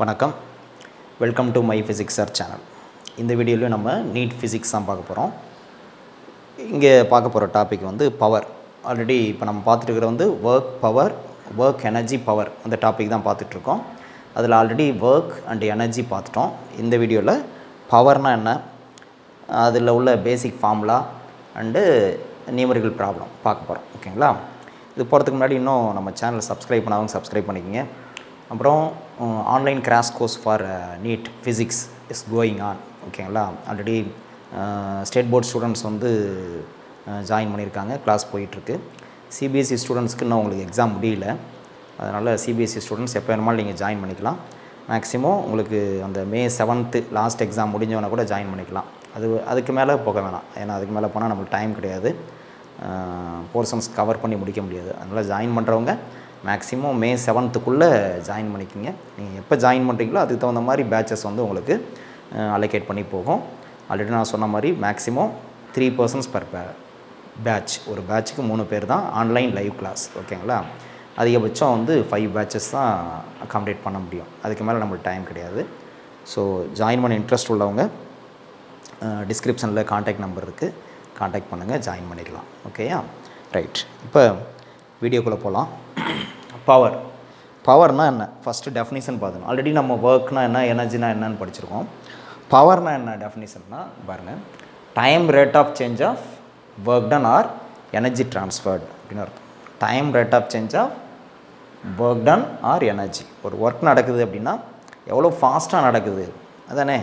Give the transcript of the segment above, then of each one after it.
வணக்கம், welcome to myphysicssir channel. இந்த வீடியோவில் நம்ம நீட் ஃபிசிக்ஸ் தான் பார்க்க போகிறோம். இங்கே பார்க்க போகிற டாபிக் வந்து பவர். ஆல்ரெடி இப்போ நம்ம பார்த்துட்டு இருக்கிற ஒர்க் எனர்ஜி பவர் அந்த டாபிக் தான் பார்த்துட்ருக்கோம். அதில் ஆல்ரெடி ஒர்க் அண்ட் எனர்ஜி பார்த்துட்டோம். இந்த வீடியோவில் பவர்னால் என்ன, அதில் உள்ள பேசிக் ஃபார்முலா அண்டு நியூமரிக்கல் ப்ராப்ளம் பார்க்க போகிறோம். ஓகேங்களா? இது போகிறதுக்கு முன்னாடி இன்னும் நம்ம சேனலை சப்ஸ்கிரைப் பண்ணாதவங்க சப்ஸ்கிரைப் பண்ணிக்கோங்க. அப்புறம் online crash course for NEET physics is going on. ஓகேங்களா? ஆல்ரெடி ஸ்டேட் போர்ட் ஸ்டூடெண்ட்ஸ் வந்து ஜாயின் பண்ணியிருக்காங்க, கிளாஸ் போயிட்டுருக்கு. சிபிஎஸ்சி ஸ்டூடெண்ட்ஸ்க்கு இன்னும் உங்களுக்கு எக்ஸாம் முடியல, அதனால் சிபிஎஸ்சி ஸ்டூடெண்ட்ஸ் எப்போ வேணுமாலும் நீங்கள் ஜாயின் பண்ணிக்கலாம். மேக்ஸிமம் உங்களுக்கு அந்த May 7th லாஸ்ட் எக்ஸாம் முடிஞ்சவனா கூட ஜாயின் பண்ணிக்கலாம். அதுக்கு மேலே போக வேணாம், ஏன்னா அதுக்கு மேலே போனால் நம்மளுக்கு டைம் கிடையாது, போர்ஷன்ஸ் கவர் பண்ணி முடிக்க முடியாது. அதனால் ஜாயின் பண்ணுறவங்க மேக்ஸிமம் May 7th ஜாயின் பண்ணிக்கோங்க. நீங்கள் எப்போ ஜாயின் பண்ணுறீங்களோ அதுக்கு தகுந்த மாதிரி பேட்சஸ் வந்து உங்களுக்கு அலோகேட் பண்ணி போகும். ஆல்ரெடி நான் சொன்ன மாதிரி மேக்ஸிமம் 3 persons பர் பேட்ச். ஒரு பேட்சுக்கு 3 பேர் தான் ஆன்லைன் லைவ் கிளாஸ். ஓகேங்களா? அதிகபட்சம் வந்து 5 பேட்சஸ் தான் கம்ப்ளீட் பண்ண முடியும், அதுக்கு மேலே நம்மளுக்கு டைம் கிடையாது. ஸோ ஜாயின் பண்ண இன்ட்ரெஸ்ட் உள்ளவங்க டிஸ்கிரிப்ஷனில் கான்டாக்ட் நம்பர் இருக்குது, கான்டாக்ட் பண்ணுங்கள், ஜாயின் பண்ணிடலாம். ஓகேயா? ரைட், இப்போ வீடியோக்குள்ளே போகலாம். பவர்னால் என்ன, ஃபஸ்ட்டு டெஃபினிஷன் பார்க்கணும். ஆல்ரெடி நம்ம ஒர்க்னால் என்ன, எனர்ஜினா என்னன்னு படிச்சிருக்கோம். பவர்னால் என்ன டெஃபினிஷன்னா பாருங்கள், time rate of change of work done or energy transferred அப்படின்னு அர்த்தம். Time rate of change of work done or energy. ஒரு ஒர்க் நடக்குது அப்படின்னா எவ்வளோ ஃபாஸ்ட்டாக நடக்குது, அதானே?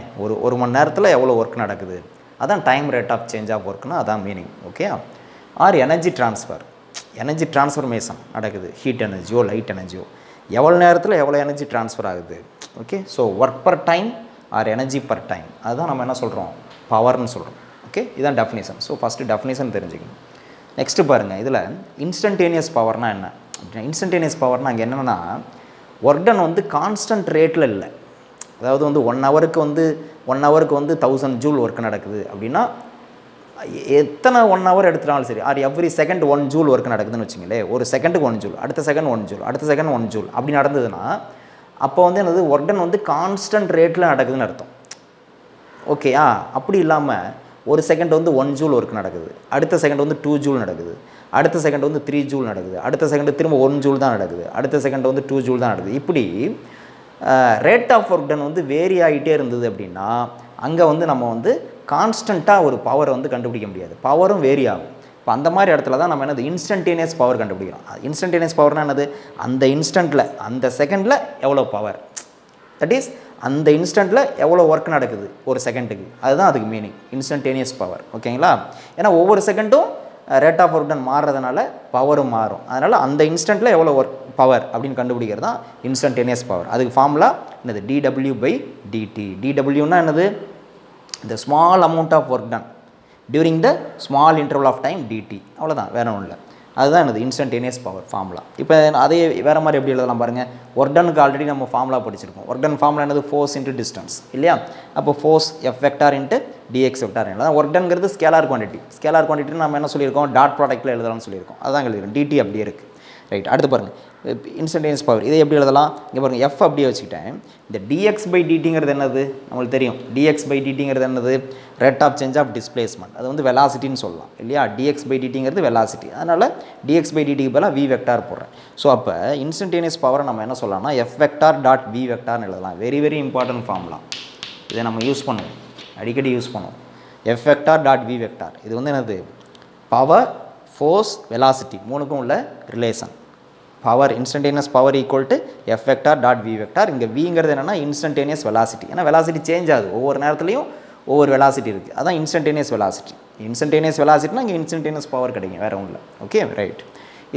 ஒரு மணி நேரத்தில் எவ்வளோ ஒர்க் நடக்குது, அதான் time rate of change of ஒர்க்னா அதான் meaning. Okay? Or energy transfer, energy transformation நடக்குது, ஹீட் எனர்ஜியோ லைட் எனர்ஜியோ எவ்வளோ நேரத்தில் எவ்வளோ எனர்ஜி ட்ரான்ஸ்ஃபர் ஆகுது. Okay? So work per time or energy per time, அதுதான் நம்ம என்ன சொல்கிறோம், பவர்னு சொல்கிறோம். ஓகே? இதுதான் டெஃபினேஷன். ஸோ ஃபஸ்ட்டு டெஃபினேஷன் தெரிஞ்சுக்கணும். நெக்ஸ்ட்டு பாருங்கள், இதில் இன்ஸ்டன்டேனியஸ் பவர்னால் என்ன அப்படின்னா, இன்ஸ்டன்டேனியஸ் பவர்னால் அங்கே என்னென்னா ஒர்க் டன் வந்து கான்ஸ்டன்ட் ரேட்டில் இல்லை. அதாவது வந்து 1 ஹவருக்கு வந்து 1000 ஜூல் ஒர்க் நடக்குது அப்படின்னா எத்தனை 1 ஹவர் எடுத்துட்டாலும் சரி, or every second 1 joule work நடக்குதுன்னு வச்சுங்களேன். ஒரு செகண்டுக்கு 1 ஜூல், அடுத்த செகண்ட் 1 ஜூல், அடுத்த செகண்ட் 1 ஜூல் அப்படி நடந்ததுன்னா அப்போ வந்து என்னது, ஒர்க் டன் வந்து கான்ஸ்டன்ட் ரேட்டில் நடக்குதுன்னு அர்த்தம். ஓகேயா? அப்படி இல்லாமல் ஒரு செகண்ட் வந்து 1 ஜூல் ஒர்க் நடக்குது, அடுத்த செகண்ட் வந்து 2 ஜூல் நடக்குது, அடுத்த செகண்ட் வந்து 3 ஜூல் நடக்குது, அடுத்த செகண்ட் திரும்ப 1 ஜூல் தான் நடக்குது, அடுத்த செகண்ட் வந்து 2 ஜூல் தான் நடக்குது. இப்படி ரேட் ஆஃப் ஒர்க் டன் வந்து வேரி ஆகிட்டே இருந்தது அப்படின்னா அங்கே வந்து நம்ம வந்து கான்ஸ்டண்ட்டாக ஒரு பவரை வந்து கண்டுபிடிக்க முடியாது, பவரும் வேரி ஆகும். இப்போ அந்த மாதிரி இடத்துல தான் நம்ம என்னது இன்ஸ்டன்டேனியஸ் பவர் கண்டுபிடிக்கிறோம். இன்ஸ்டன்டேனியஸ் பவர்னால் என்னது, அந்த இன்ஸ்டண்ட்டில் அந்த செகண்டில் எவ்வளோ பவர், தட் இஸ் அந்த இன்ஸ்டண்ட்டில் எவ்வளோ ஒர்க் நடக்குது ஒரு செகண்டுக்கு, அதுதான் அதுக்கு மீனிங் இன்ஸ்டன்டேனியஸ் பவர். ஓகேங்களா? ஏன்னா ஒவ்வொரு செகண்டும் ரேட் ஆஃப் ஒர்க் டன் மாறுறதுனால பவரும் மாறும். அதனால் அந்த இன்ஸ்டண்ட்டில் எவ்வளோ ஒர்க் பவர் அப்படின்னு கண்டுபிடிக்கிறது தான் இன்ஸ்டன்டேனியஸ் பவர். அதுக்கு ஃபார்முலா என்னது, dW/dt. dWன்னா என்னது, the small amount of work done during the small interval of time dt. அவ்வளோதான், வேறு ஒன்றும் இல்லை. அதுதான் என்னது இன்ஸ்டன்டேனியஸ் பவர் ஃபார்முலா. இப்போ அதே வேறு மாதிரி எப்படி எழுதலாம் பாருங்கள். ஒர்க் டனுக்கு ஆல்ரெடி நம்ம ஃபார்முலா படிச்சிருக்கோம். ஒர்க் டன் ஃபார்முலா என்னது, ஃபோர்ஸ் இன்ட்டு டிஸ்டன்ஸ் இல்லையா? அப்போ force F vector into d x vector எழுதலாம். ஒர்க் டன்ங்கிறது ஸ்கேலார் குவான்டிட்டி. ஸ்கேலார் குவான்டிட்டி நம்ம என்ன சொல்லியிருக்கோம், டாட் ப்ராடக்ட்டில் எழுதலாம்னு சொல்லியிருக்கோம். அதான் எழுதிருக்கோம், டிடி அப்படியே இருக்குது. ரைட், அடுத்து பாருங்கள் இன்ஸ்டன்டேனியஸ் பவர். இதை எப்படி எழுதலாம், இங்கே பாருங்கள், எஃப் அப்படியே வச்சுக்கிட்டேன். இந்த dx/dtங்கிறது என்னது நம்மளுக்கு தெரியும். dx/dtங்கிறது என்னது, rate of change of displacement. அது வந்து வெலாசிட்டின்னு சொல்லலாம் இல்லையா? dx/dtங்கிறது வெலாசிட்டி, அதனால் dx/dtக்கு பதிலாக v வெக்டார் போடுறேன். ஸோ அப்போ இன்ஸ்டன்டேனியஸ் பவரை நம்ம என்ன சொல்லலாம்னா எஃப் வெக்டார் டாட் v வெக்டார்னு எழுதலாம். Very very important formula. இதை நம்ம யூஸ் பண்ணுவோம், அடிக்கடி யூஸ் பண்ணுவோம். F vector dot v vector, இது வந்து என்னது, பவர், ஃபோர்ஸ், வெலாசிட்டி மூணுக்கும் உள்ள relation. Power, instantaneous power equal to F vector dot V vector. இங்கே விங்கிறது என்னென்னா இன்ஸ்டன்டேனியஸ் வெலாசிட்டி. ஏன்னா வெலாசிட்டி சேஞ்ச் ஆகுது, ஒவ்வொரு நேரத்துலையும் ஒவ்வொரு வெலாசிட்டி இருக்குது, அதான் இன்ஸ்டன்டேனியஸ் வெலாசிட்டி. இன்ஸ்டன்டேனியஸ் வெலாசிட்டினா இங்கே இன்ஸ்டன்டேனியஸ் பவர் கிடைக்கும், வேறு ஒன்றும் இல்லை. ஓகே? ரைட்,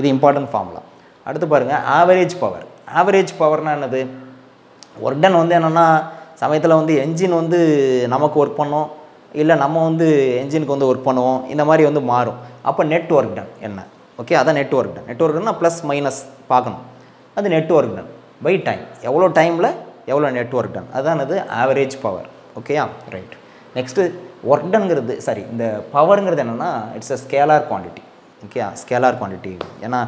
இது இம்பார்ட்டன்ட் ஃபார்முலா. அடுத்து பாருங்கள், ஆவரேஜ் பவர். ஆவரேஜ் பவர்னால் என்னது, ஒர்க் டன் வந்து என்னென்னா சமயத்தில் வந்து என்ஜின் வந்து நமக்கு ஒர்க் பண்ணோம், இல்லை நம்ம வந்து என்ஜினுக்கு வந்து ஒர்க் பண்ணுவோம், இந்த மாதிரி வந்து மாறும். அப்போ நெட் ஒர்க் டன் என்ன, ஓகே? அதான் net work done. Net work டன்னா ப்ளஸ் மைனஸ் பார்க்கணும், அது net work done by time. எவ்வளோ டைமில் எவ்வளோ நெட் ஒர்க் டன், அதுதான் அது ஆவரேஜ் பவர். ஓகேயா? ரைட், நெக்ஸ்ட்டு ஒர்க் டன்ங்கிறது, சாரி, இந்த பவருங்கிறது என்னென்னா it's a scalar quantity. Okay? Scalar quantity. ஏன்னா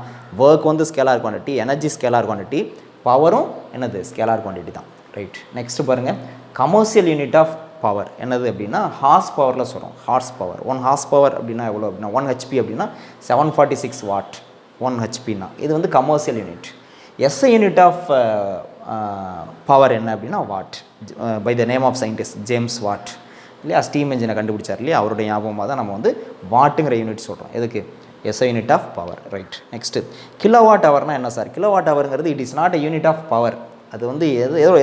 ஒர்க் வந்து scalar quantity, energy scalar quantity, பவரும் என்னது ஸ்கேலார் குவான்டிட்டி தான். ரைட். நெக்ஸ்ட்டு பாருங்கள், கமர்ஷியல் யூனிட் ஆஃப் பவர் என்னது அப்படின்னா ஹார்ஸ் பவரில் சொல்கிறோம். ஹார்ஸ் பவர் 1 ஹார்ஸ் பவர் அப்படின்னா எவ்வளோ அப்படின்னா 1 ஹெச்பி அப்படின்னா 746 வாட் 1 ஹெச்பின்னா இது வந்து commercial unit. SI unit of power என்ன அப்படின்னா watt, by the name of scientist James Watt இல்லையா, ஸ்டீம் இன்ஜினை கண்டுபிடிச்சார் இல்லையா, அவருடைய ஞாபகமாக தான் நம்ம வந்து வாட்டுங்கிற யூனிட் சொல்கிறோம். எதுக்கு? SI unit of power. Right. Next kilowatt ஹவர்னால் என்ன சார்? கிலோவாட் ஹவருங்கிறது it is not a unit of power. அது வந்து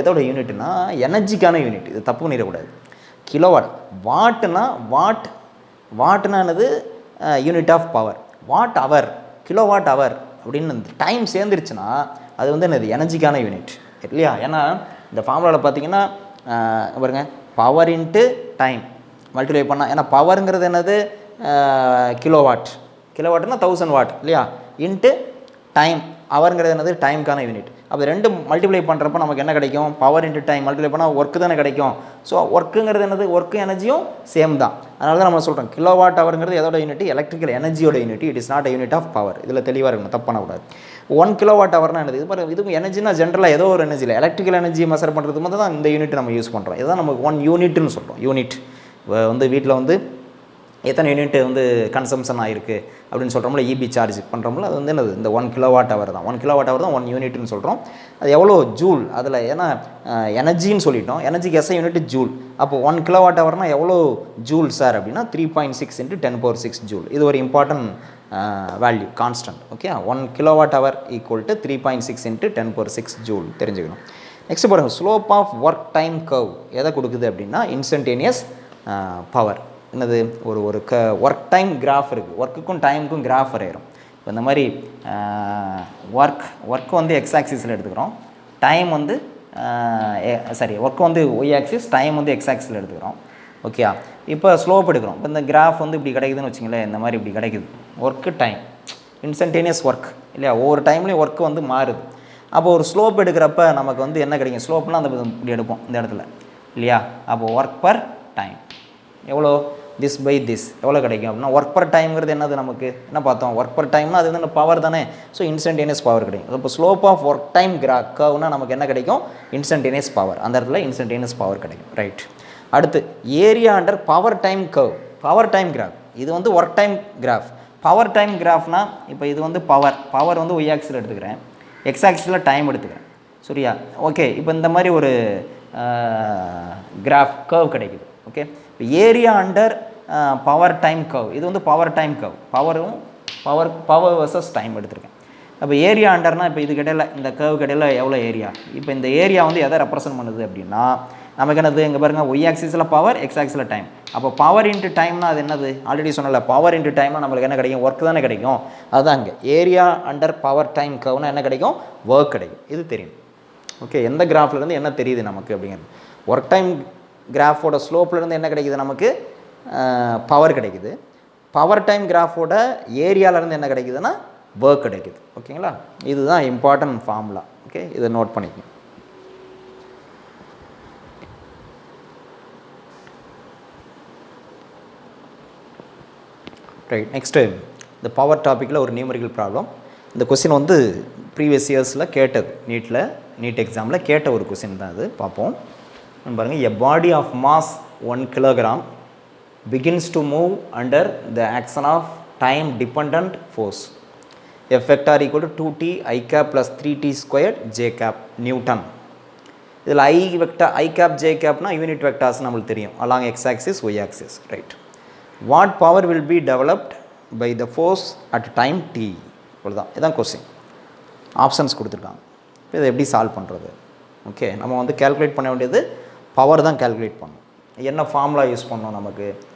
எதோட யூனிட்னா எனர்ஜிக்கான யூனிட். இது தப்பு பண்ணிடக்கூடாது. கிலோவாட் வாட்னா வாட்னா என்னது unit of power. Watt hour, kilowatt hour அப்படின்னு டைம் சேர்ந்துருச்சுன்னா அது வந்து என்னது எனர்ஜிக்கான யூனிட் இல்லையா. ஏன்னா இந்த ஃபார்முலாவில் பார்த்தீங்கன்னா பாருங்க, பவர் இன்ட்டு டைம் மல்டிப்ளை பண்ணால், ஏன்னா பவருங்கிறது என்னது கிலோவாட், கிலோவாட்னா 1000 வாட் இல்லையா, இன்ட்டு டைம் அவருங்கிறது என்னது டைமுக்கான யூனிட். அப்போ ரெண்டு மல்டிப்ளை பண்ணுறப்ப நமக்கு என்ன கிடைக்கும்? பவர் இன்ட்டு டைம் மல்டிப்ளை பண்ணால் ஒர்க்கு தானே கிடைக்கும். ஸோ ஒர்க்குங்கிறது என்னது, ஒர்க்கும் எனர்ஜியும் சேம் தான். அதனால தான் நம்ம சொல்கிறோம் கிலோவாட் ஹவருங்கிறது எதோட யூனிட்? எலக்ட்ரிக்கல் எனர்ஜியோட unit. It is not a unit of power. இதில் தெளிவாக இருக்கணும், தப்பு பண்ணக்கூடாது. 1 கிலோவாட் ஹவர்னா என்னது? இதுக்கும் எனர்ஜினா ஜென்ரலாக ஏதோ ஒரு எனர்ஜியில் எலக்ட்ரிக்கல் எனர்ஜியை மெஷர் பண்ணுறதுக்கு மட்டும் தான் இந்த யூனிட் நம்ம யூஸ் பண்ணுறோம். இதுதான் நமக்கு 1 யூனிட்னு சொல்கிறோம். யூனிட் வந்து வீட்டில் வந்து எத்தனை யூனிட் வந்து கன்சம்ஷன் ஆகிருக்கு அப்படின்னு சொல்கிறோம்ல, இபி சார்ஜ் பண்ணுறோம்ல, அது வந்து என்னது இந்த 1 கிலோவாட் ஹவர் தான். 1 கிலோவாட் ஹவர் தான் 1 யூனிட்னு சொல்கிறோம். அது எவ்வளோ ஜூல் அதில், ஏன்னா எனர்ஜின்னு சொல்லிட்டோம், எனர்ஜிக்கு எஸ்ஐ யூனிட் ஜூல். அப்போ 1 கிலோவாட் ஹவர்னால் எவ்வளோ ஜூல் சார் அப்படின்னா 3.6 × 10⁶ ஜூல். இது ஒரு important value, constant. Okay, 1 kilowatt hour equal to 3.6 × 10⁶ joule தெரிஞ்சுக்கணும். நெக்ஸ்ட் பாருங்கள், slope of work time curve எதை கொடுக்குது அப்படின்னா இன்ஸ்டன்டேனியஸ் பவர். என்னது, ஒரு ஒர்க் டைம் கிராஃப் இருக்குது, ஒர்க்குக்கும் டைமுக்கும் கிராஃப் வரைகிறோம். இப்போ இந்த மாதிரி ஒர்க் வந்து எக்ஸ் ஆக்சிஸில் எடுத்துக்கிறோம், டைம் வந்து ஒர்க் வந்து ஒய் ஆக்சிஸ், டைம் வந்து எக்ஸ் ஆக்சிஸில் எடுத்துக்கிறோம். ஓகே, இப்போ ஸ்லோப் எடுக்கிறோம். இப்போ இந்த கிராஃப் வந்து இப்படி கிடைக்குதுன்னு வச்சுங்களேன், இந்த மாதிரி இப்படி கிடைக்குது. ஒர்க்கு டைம் இன்ஸ்டன்டேனியஸ் ஒர்க் இல்லையா, ஒவ்வொரு டைம்லேயும் ஒர்க்கு வந்து மாறுது. அப்போ ஒரு ஸ்லோப் எடுக்கிறப்ப நமக்கு வந்து என்ன கிடைக்கும்? ஸ்லோப்னால் அந்த இப்படி எடுப்போம் இந்த இடத்துல இல்லையா. அப்போது ஒர்க் பர் டைம் எவ்வளோ, திஸ் பை திஸ் எவ்வளோ கிடைக்கும் அப்படின்னா, ஒர்க் பர் டைம்ங்கிறது என்னது நமக்கு என்ன பார்த்தோம்? ஒர்க் பர் டைம்னா அது வந்து பவர் தானே. ஸோ இன்ஸ்டன்டேனியஸ் பவர் கிடைக்கும். இப்போ ஸ்லோப் ஆஃப் ஒர்க் டைம் கர்வ்னா நமக்கு என்ன கிடைக்கும்? Instantaneous power. அந்த இடத்துல இன்ஸ்டன்டேனியஸ் பவர் கிடைக்கும். ரைட். அடுத்து area under power time curve. Power time graph இது வந்து work time graph. Power time கிராஃப்னா இப்போ இது வந்து பவர் வந்து ஒய் ஆக்சிஸில் எடுத்துக்கிறேன், எக்ஸ் ஆக்சிஸில் டைம் எடுத்துக்கிறேன். சரியா? ஓகே, இப்போ இந்த மாதிரி ஒரு கிராஃப் கர்வ் கிடைக்குது. ஓகே, இப்போ area under power time curve, இது வந்து power time curve, power versus time எடுத்திருக்கேன். அப்போ ஏரியா அண்டர்னால் இப்போ இது கிடையில இந்த கர்வ் கிடையில எவ்வளோ ஏரியா, இப்போ இந்த ஏரியா வந்து எதை ரெப்ரசன்ட் பண்ணுது அப்படின்னா நமக்கு என்னது, இங்கே பாருங்கள், ஒய் ஆக்சிஸில் பவர், எக்ஸ் ஆக்சிஸில் டைம். அப்போ பவர் இன்ட்டு டைம்னா அது என்னது? ஆல்ரெடி சொன்னல, பவர் இன்ட்டு டைம்னா நம்மளுக்கு என்ன கிடைக்கும்? ஒர்க் தானே கிடைக்கும். அதுதான் இங்கே ஏரியா அண்டர் பவர் டைம் கர்வ்னா என்ன கிடைக்கும்? ஒர்க் கிடைக்கும். இது தெரியும். ஓகே, எந்த கிராஃப்லேருந்து என்ன தெரியுது நமக்கு அப்படிங்கிறது? ஒர்க் டைம் கிராஃபோட ஸ்லோப்லேருந்து என்ன கிடைக்குது நமக்கு? பவர் கிடைக்குது. பவர் டைம் கிராஃபோட ஏரியாவிலேருந்து என்ன கிடைக்குதுன்னா ஒர்க் கிடைக்குது. ஓகேங்களா, இதுதான் இம்பார்ட்டன்ட் ஃபார்முலா. ஓகே, இதை நோட் பண்ணிக்கணும். ரைட். நெக்ஸ்ட்டு இந்த பவர் டாப்பிக்கில் ஒரு நியூமரிக்கல் ப்ராப்ளம். இந்த கொஸ்டின் வந்து ப்ரீவியஸ் இயர்ஸில் கேட்டது, நீட் எக்ஸாமில் கேட்ட ஒரு கொஸ்டின் தான் இது. பார்ப்போம். பாருங்கள், a body of mass 1 kilogram begins to move under the action of time dependent force F vector equal to 2t I cap plus 3t squared j cap Newton. இதில் I vector I cap j capனா unit vectors நம்மளுக்கு தெரியும், along x axis y axis. ரைட். What power will be developed by the force at time t? இவ்வளோதான், இதுதான் question. Options கொடுத்துருக்காங்க. இதை எப்படி சால்வ் பண்ணுறது? ஓகே, நம்ம வந்து கேல்குலேட் பண்ண வேண்டியது பவர் தான் கேல்குலேட் பண்ணணும். என்ன ஃபார்முலா யூஸ் பண்ணோம்?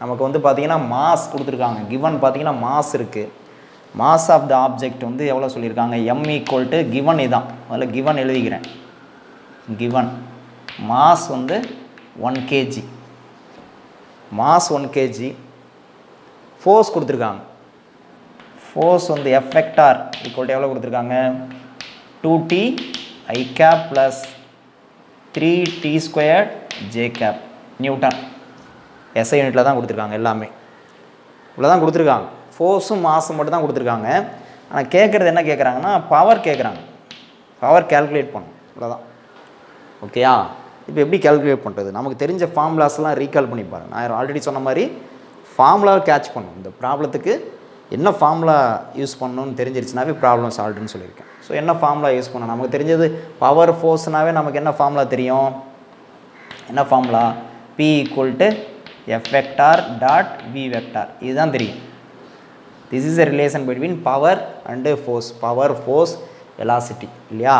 நமக்கு வந்து பார்த்திங்கன்னா மாஸ் கொடுத்துருக்காங்க. கிவன் பார்த்திங்கன்னா மாஸ் இருக்குது. மாஸ் ஆஃப் த ஆப்ஜெக்ட் வந்து எவ்வளோ சொல்லியிருக்காங்க? m equal to given. இதான் அதில் கிவன் எழுதிக்கிறேன். கிவன் மாஸ் வந்து 1 kg, மாஸ் 1 kg. ஃபோர்ஸ் கொடுத்துருக்காங்க. ஃபோர்ஸ் வந்து F வெக்டார் ஈக்குவல் டு எவ்வளோ கொடுத்துருக்காங்க? 2t I cap plus 3t squared j cap Newton. SI யூனிட்டில் தான் கொடுத்துருக்காங்க. எல்லாமே இவ்வளோ தான் கொடுத்துருக்காங்க. ஃபோர்ஸும் மாஸும் மட்டும் தான் கொடுத்துருக்காங்க. ஆனால் கேட்குறது என்ன கேட்குறாங்கன்னா பவர் கேட்குறாங்க. பவர் கேல்குலேட் பண்ணும். இவ்வளோதான். ஓகேயா? இப்போ எப்படி கால்குலேட் பண்ணுறது? நமக்கு தெரிஞ்ச ஃபார்முலாஸ்லாம் ரீகால் பண்ணி பாருங்கள். நான் ஆல்ரெடி சொன்ன மாதிரி ஃபார்முலாவை கேட்ச் பண்ணணும். இந்த ப்ராப்ளத்துக்கு என்ன ஃபார்முலா யூஸ் பண்ணணும்னு தெரிஞ்சிருச்சுனாவே ப்ராப்ளம் சால்வ்டுன்னு சொல்லியிருக்கேன். ஸோ என்ன ஃபார்முலா யூஸ் பண்ணணும்? நமக்கு தெரிஞ்சது பவர் ஃபோர்ஸ்னாவே நமக்கு என்ன ஃபார்முலா தெரியும்? என்ன formula? P = F vector dot V vector. இதுதான் தெரியும். This is a relation between power and force. power, force, velocity இல்லையா?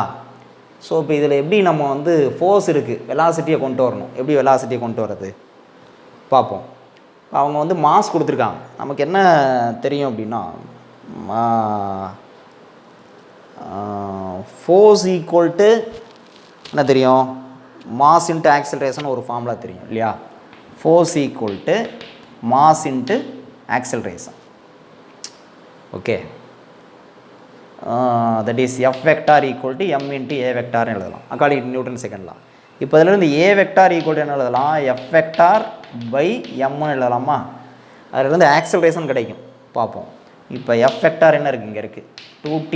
ஸோ இப்போ இதில் எப்படி நம்ம வந்து ஃபோர்ஸ் இருக்குது, வெலாசிட்டியை கொண்டு வரணும். எப்படி வெலாசிட்டியை கொண்டு வர்றது பார்ப்போம். அவங்க வந்து மாஸ் கொடுத்துருக்காங்க. நமக்கு என்ன தெரியும் அப்படின்னா, ஃபோர்ஸ் ஈக்குவல் டு என்ன தெரியும்? மாஸ் இன்ட்டு ஆக்சலரேஷன் ஒரு ஃபார்முலா தெரியும் இல்லையா? Force equal to mass into acceleration. Okay, that is F vector equal to M into A vector எழுதலாம் அக்கார்டிங் டு நியூட்டன் செகண்ட் லா. இப்போ இதிலிருந்து A vector equal to என்ன எழுதலாம்? F vector by M எழுதலாமா? அதிலிருந்து ஆக்சலரேஷன் கிடைக்கும். பார்ப்போம். இப்போ F vector என்ன இருக்குது? இங்கே இருக்குது 2t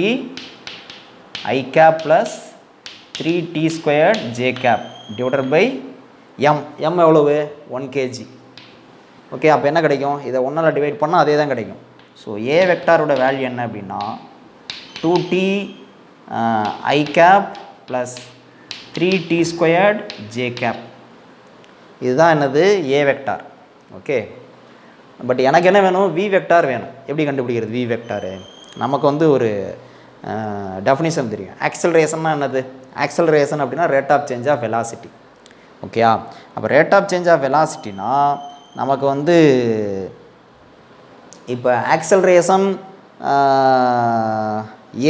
I cap plus 3t squared j cap divided by M. M எவ்வளவு? 1 kg. ஓகே, அப்போ என்ன கிடைக்கும்? இதை 1ஆல் டிவைட் பண்ணால் அதே தான் கிடைக்கும். ஸோ A வெக்டாரோட வேல்யூ என்ன அப்படின்னா 2t I cap plus 3t squared j cap. இதுதான் என்னது? A vector. ஓகே, பட் எனக்கு என்ன வேணும்? V வெக்டார் வேணும். எப்படி கண்டுபிடிக்கிறது V வெக்டாரு? நமக்கு வந்து ஒரு டெஃபினிஷன் தெரியும். ஆக்சலரேஷன்னா என்னது? ஆக்சலரேஷன் அப்படின்னா rate of change of velocity. ஓகேயா? அப்போ ரேட் ஆஃப் சேஞ்ச் ஆஃப் வெலாசிட்டினா நமக்கு வந்து இப்போ ஆக்சலரேஷன்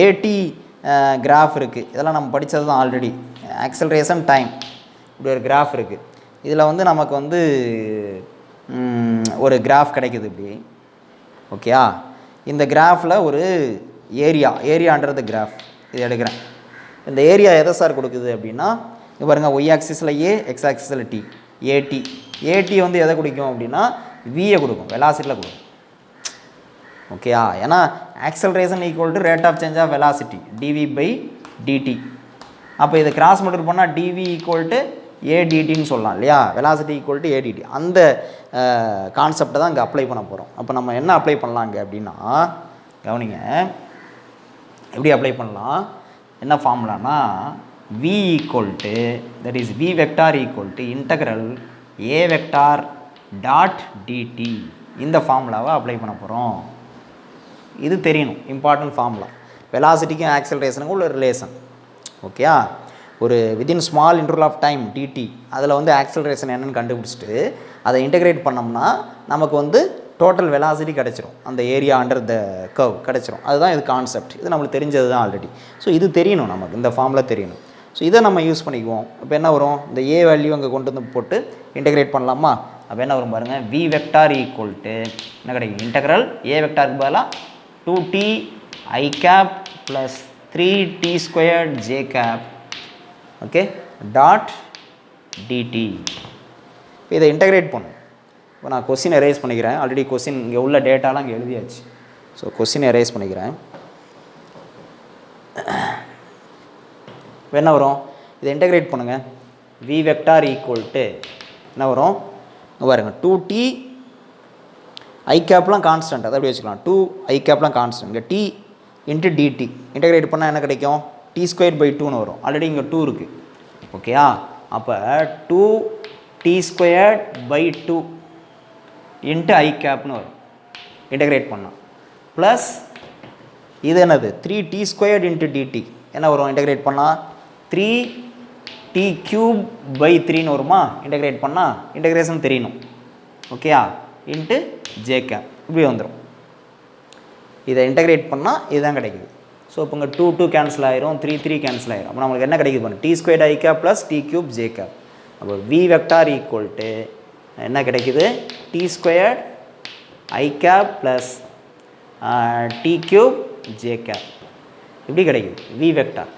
ஏடி கிராஃப் இருக்குது. இதெல்லாம் நம்ம படித்தது தான் ஆல்ரெடி. ஆக்சலரேஷன் டைம் இப்படி ஒரு கிராஃப் இருக்குது. இதில் வந்து நமக்கு வந்து ஒரு கிராஃப் கிடைக்குது இப்படி. ஓகேயா? இந்த கிராஃபில் ஒரு ஏரியான்றது கிராஃப் இது எடுக்கிறேன். இந்த ஏரியா எதை சார் கொடுக்குது அப்படின்னா, இது பாருங்கள், ஒய் ஆக்சிஸில் ஏ, எக்ஸ் ஆக்சிஸில் டி, ஏடி வந்து எதை கொடுக்கும் அப்படின்னா வியை கொடுக்கும், வெலாசிட்டியில் கொடுக்கும். ஓகேயா? ஏன்னா acceleration equal to rate of change of velocity DV by DT. அப்போ இதை கிராஸ் மல்டிபிள் பண்ணால் டிவி ஈக்குவல் டு ஏடிடின்னு சொல்லலாம் இல்லையா? Velocity equal to ADT. அந்த கான்செப்டை தான் இங்கே அப்ளை பண்ண போகிறோம். அப்போ நம்ம என்ன அப்ளை பண்ணலாங்க அப்படின்னா, கவனிங்க, எப்படி அப்ளை பண்ணலாம்? என்ன ஃபார்முலானா v equal to, that is v vector equal to integral a vector dot DT. இந்த ஃபார்முலாவை அப்ளை பண்ண போகிறோம். இது தெரியணும், இம்பார்ட்டன்ட் ஃபார்முலா. வெலாசிட்டிக்கும் ஆக்சலரேஷனுக்கும் உள்ள ரிலேஷன். ஓகேயா? ஒரு within small interval of time DT, அதில் வந்து ஆக்சலரேஷன் என்னென்னு கண்டுபிடிச்சிட்டு அதை இன்டகிரேட் பண்ணோம்னா நமக்கு வந்து டோட்டல் வெலாசிட்டி கிடச்சிரும். அந்த ஏரியா அண்டர் த கர்வ் கிடச்சிரும். அதுதான் இது கான்செப்ட். இது நம்மளுக்கு தெரிஞ்சது தான் ஆல்ரெடி. ஸோ இது தெரியணும், நமக்கு இந்த ஃபார்முலா தெரியணும். ஸோ இதை நம்ம யூஸ் பண்ணிக்குவோம். இப்போ என்ன வரும்? இந்த ஏ வேல்யூ அங்கே கொண்டு வந்து போட்டு இன்டகிரேட் பண்ணலாமா? அப்போ என்ன வரும் பாருங்கள், வி வெக்டார் ஈக்குவல் டு என்ன கிடைக்கும்? இன்டகரல் ஏ வெக்டாருக்கு பதிலாக 2t I cap plus 3t squared j cap, okay, dot DT. இப்போ இதை இன்டகிரேட் பண்ணும். இப்போ நான் கொஸ்டின் எரேஸ் பண்ணிக்கிறேன். ஆல்ரெடி கொஸ்டின் இங்கே உள்ள டேட்டாலாம் இங்கே எழுதியாச்சு. ஸோ கொஸ்டின் எரேஸ் பண்ணிக்கிறேன். இப்போ என்ன வரும்? இதை இன்டகிரேட் பண்ணுங்கள். வி வெக்டார் ஈக்குவல் டு என்ன வரும்? பாருங்கள், 2t I கேப்லாம் கான்ஸ்டன்ட், அதை எப்படி வச்சுக்கலாம்? 2 I கேப்லாம் கான்ஸ்டன்ட். இங்கே டி இன்ட்டு டிடி இன்டகிரேட் பண்ணால் என்ன கிடைக்கும்? t²/2ன்னு வரும். ஆல்ரெடி இங்கே 2 இருக்குது. ஓகேயா? அப்போ 2t²/2 இன்ட்டு I கேப்னு வரும் இன்டகிரேட் பண்ணால். ப்ளஸ் இது என்னது? 3t² இன்ட்டு டிடி என்ன வரும் இன்டகிரேட் பண்ணால்? 3t³/3ன்னு வருமா இன்டகிரேட் பண்ணால்? இன்டகிரேஷன் தெரியணும். ஓகேயா? இன்ட்டு ஜே கேப் இப்படி வந்துடும். இதை இன்டகிரேட் பண்ணால் இதுதான் கிடைக்குது. ஸோ இப்போ இங்கே 2 கேன்சல் ஆயிரும், 3 கேன்சல் ஆயிரும். அப்போ நம்மளுக்கு என்ன கிடைக்குது பாருங்க, t² I cap plus t³ j cap. அப்போ வி வெக்டார் ஈக்குவல் டு என்ன கிடைக்குது? t² I cap plus t³ j cap இப்படி கிடைக்குது வி வெக்டார்.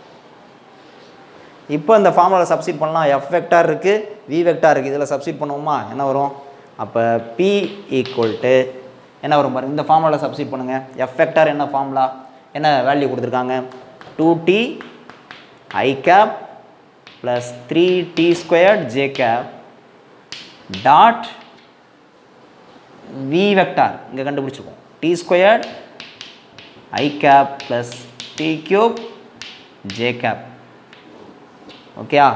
இப்போ இந்த ஃபார்முலா சப்ஸ்டிட் பண்ணலாம். எஃப் வெக்டார் இருக்குது, வி வெக்டார் இருக்குது. இதில் சப்ஸ்டிட் பண்ணுவோமா? என்ன வரும்? அப்போ P ஈக்குவல் டு என்ன வரும் பாருங்கள், இந்த ஃபார்முலாவில் சப்ஸ்டிட் பண்ணுங்கள். எஃப் வெக்டார் என்ன ஃபார்முலா, என்ன வேல்யூ கொடுத்துருக்காங்க? 2t I cap plus 3t squared j cap dot v vector இங்கே கண்டுபிடிச்சிருக்கோம் t squared I cap plus t cube j cap. ஓகேயா,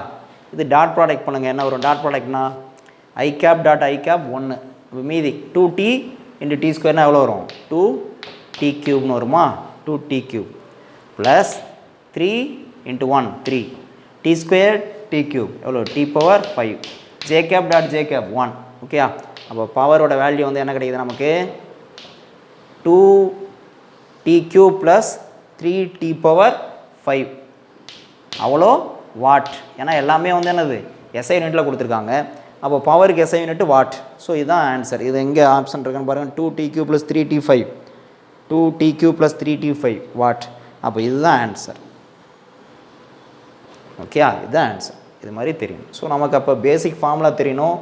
இது டாட் ப்ராடக்ட் பண்ணுங்கள். என்ன வரும் டாட் ப்ராடக்ட்னா I cap dot I cap 1. இப்போ மீதி 2t இன்ட்டு டி ஸ்கொயர்னால் எவ்வளோ வரும் 2t க்யூப்னு வருமா 2t cube plus 3 into 1 3 t square t cube எவ்வளோ t power 5 J cap dot J cap 1. ஓகேயா, அப்போ பவரோட வேல்யூ வந்து என்ன கிடைக்குது நமக்கு 2t cube plus 3t power 5 அவ்வளோ வாட். ஏன்னா எல்லாமே வந்து என்னது எஸ்ஐ யூனிட்டில் கொடுத்துருக்காங்க. அப்போ பவருக்கு எஸ்ஐ யூனிட் வாட். ஸோ இதுதான் ஆன்சர். இது எங்கே ஆப்ஷன் இருக்குன்னு பாருங்கள் 2t cube plus 3t5 2t cube plus 3t5 what. அப்போ இதுதான் ஆன்சர். ஓகேயா, இதுதான் ஆன்சர். இது மாதிரி தெரியணும். ஸோ நமக்கு அப்போ பேசிக் ஃபார்முலா தெரியணும்.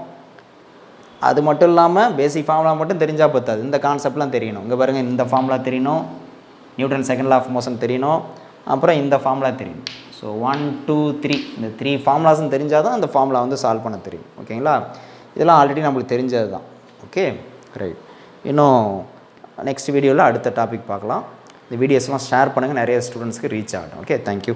அது மட்டும் இல்லாமல் பேசிக் ஃபார்முலா மட்டும் தெரிஞ்சால் பத்தாது, இந்த கான்செப்ட்லாம் தெரியணும். இங்கே பாருங்கள் இந்த ஃபார்முலா தெரியணும், Newton second law of motion தெரியணும், அப்புறம் இந்த ஃபார்முலா தெரியணும். ஸோ 1 2 3 இந்த 3 ஃபார்முலாஸும் தெரிஞ்சால் தான் அந்த ஃபார்முலா வந்து சால்வ் பண்ண தெரியும். ஓகேங்களா, இதெல்லாம் ஆல்ரெடி நம்மளுக்கு தெரிஞ்சது தான். Okay right. இன்னும் நெக்ஸ்ட் வீடியோவில் அடுத்த டாபிக் பார்க்கலாம். இந்த வீடியோஸ்லாம் ஷேர் பண்ணுங்கள், நிறைய ஸ்டூடெண்ட்ஸ்க்கு ரீச் ஆகட்டும். Okay, thank you.